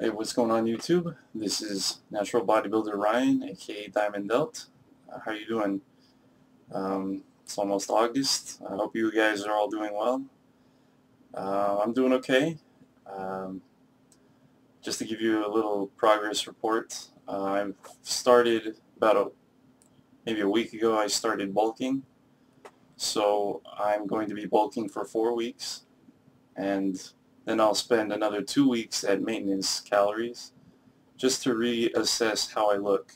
Hey, what's going on YouTube? This is Natural Bodybuilder Ryan, aka Diamond Delt. How you doing? It's almost August. I hope you guys are all doing well. I'm doing okay. Um, just to give you a little progress report, I've started maybe a week ago. I started bulking, so I'm going to be bulking for 4 weeks, and then I'll spend another 2 weeks at maintenance calories, just to reassess how I look.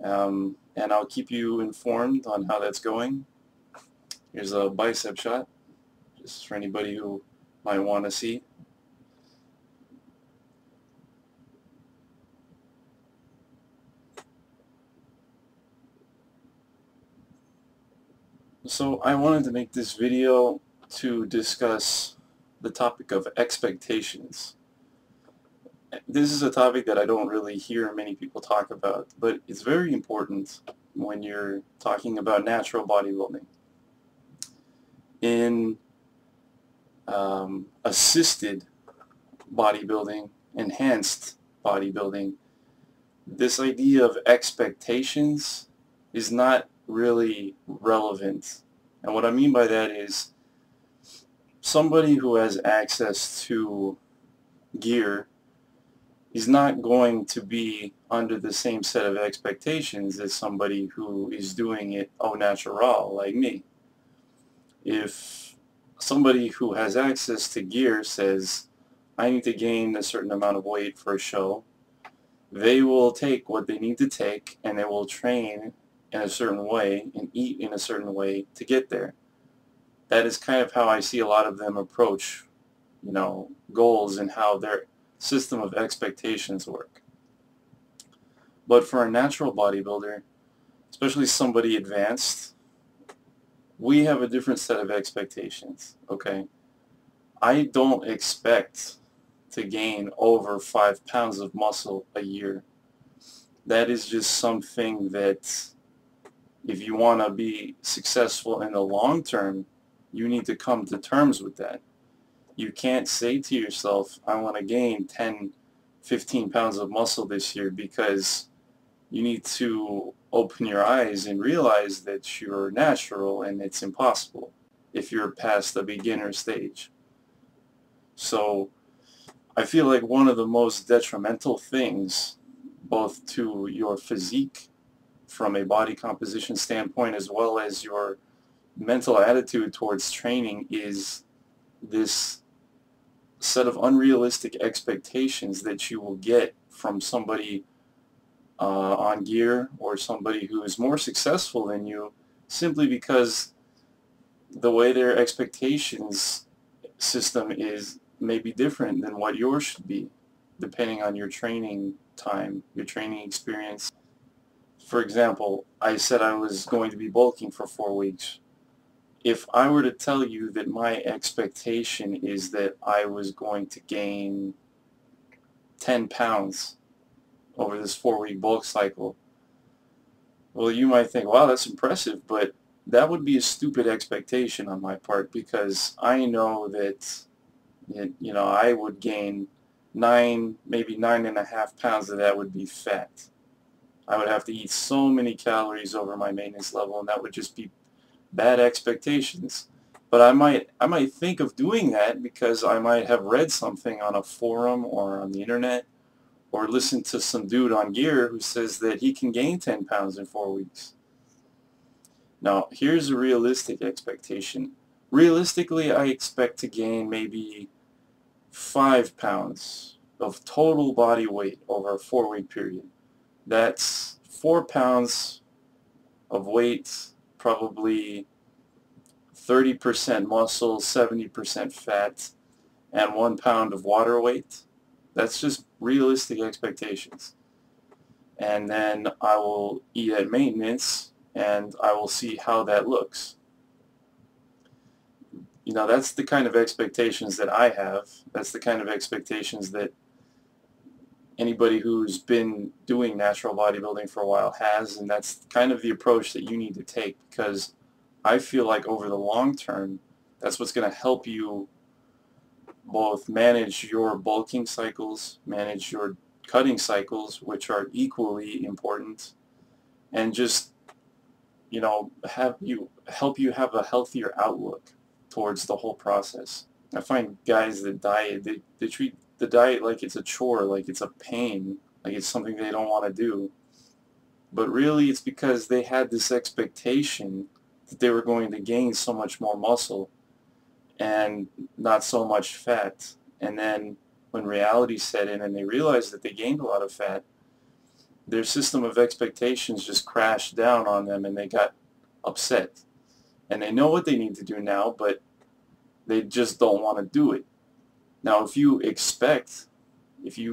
And I'll keep you informed on how that's going. Here's a bicep shot, just for anybody who might want to see. So I wanted to make this video to discuss the topic of expectations. This is a topic that I don't really hear many people talk about, but it's very important when you're talking about natural bodybuilding. In assisted bodybuilding, enhanced bodybuilding, this idea of expectations is not really relevant. And what I mean by that is somebody who has access to gear is not going to be under the same set of expectations as somebody who is doing it au natural like me. If somebody who has access to gear says, I need to gain a certain amount of weight for a show, they will take what they need to take and they will train in a certain way and eat in a certain way to get there. That is kind of how I see a lot of them approach, goals and how their system of expectations work. But for a natural bodybuilder, especially somebody advanced, we have a different set of expectations, okay? I don't expect to gain over 5 pounds of muscle a year. That is just something that if you want to be successful in the long term, you need to come to terms with that. You can't say to yourself, I want to gain 10, 15 pounds of muscle this year, because you need to open your eyes and realize that you're natural and it's impossible if you're past the beginner stage. So I feel like one of the most detrimental things, both to your physique from a body composition standpoint as well as your mental attitude towards training, is this set of unrealistic expectations that you will get from somebody on gear or somebody who is more successful than you, simply because the way their expectations system is may be different than what yours should be, depending on your training time, your training experience. For example, I said I was going to be bulking for 4 weeks. If I were to tell you that my expectation is that I was going to gain 10 pounds over this 4-week bulk cycle, well, you might think, wow, that's impressive, but that would be a stupid expectation on my part, because I know that I would gain 9, maybe 9.5 pounds of that would be fat. I would have to eat so many calories over my maintenance level, and that would just be bad expectations. But I might think of doing that because I might have read something on a forum or on the internet, or listened to some dude on gear who says that he can gain 10 pounds in 4 weeks. Now, here's a realistic expectation. Realistically, I expect to gain maybe 5 pounds of total body weight over a 4-week period. That's 4 pounds of weight, probably 30% muscle, 70% fat, and 1 pound of water weight. That's just realistic expectations. And then I will eat at maintenance, and I will see how that looks. That's the kind of expectations that I have. That's the kind of expectations that anybody who's been doing natural bodybuilding for a while has, and that's kind of the approach that you need to take, because I feel like over the long term, that's what's going to help you both manage your bulking cycles, manage your cutting cycles, which are equally important, and just, you know, help you have a healthier outlook towards the whole process. I find guys that diet, they treat the diet like it's a chore, like it's a pain, like it's something they don't want to do. But really it's because they had this expectation that they were going to gain so much more muscle and not so much fat. And then when reality set in and they realized that they gained a lot of fat, their system of expectations just crashed down on them and they got upset. And they know what they need to do now, but they just don't want to do it. Now, if you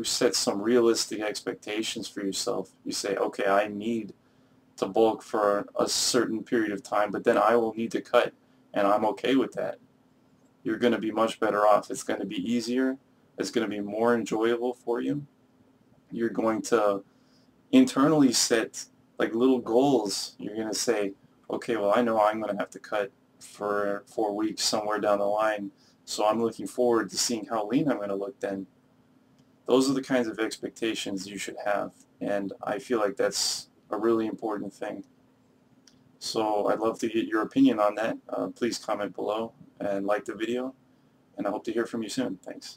set some realistic expectations for yourself, you say, okay, I need to bulk for a certain period of time, but then I will need to cut, and I'm okay with that. You're going to be much better off. It's going to be easier. It's going to be more enjoyable for you. You're going to internally set like little goals. You're going to say, okay, well, I know I'm going to have to cut for 4 weeks somewhere down the line, so I'm looking forward to seeing how lean I'm going to look then. Those are the kinds of expectations you should have, and I feel like that's a really important thing. So I'd love to get your opinion on that. Please comment below and like the video, and I hope to hear from you soon. Thanks.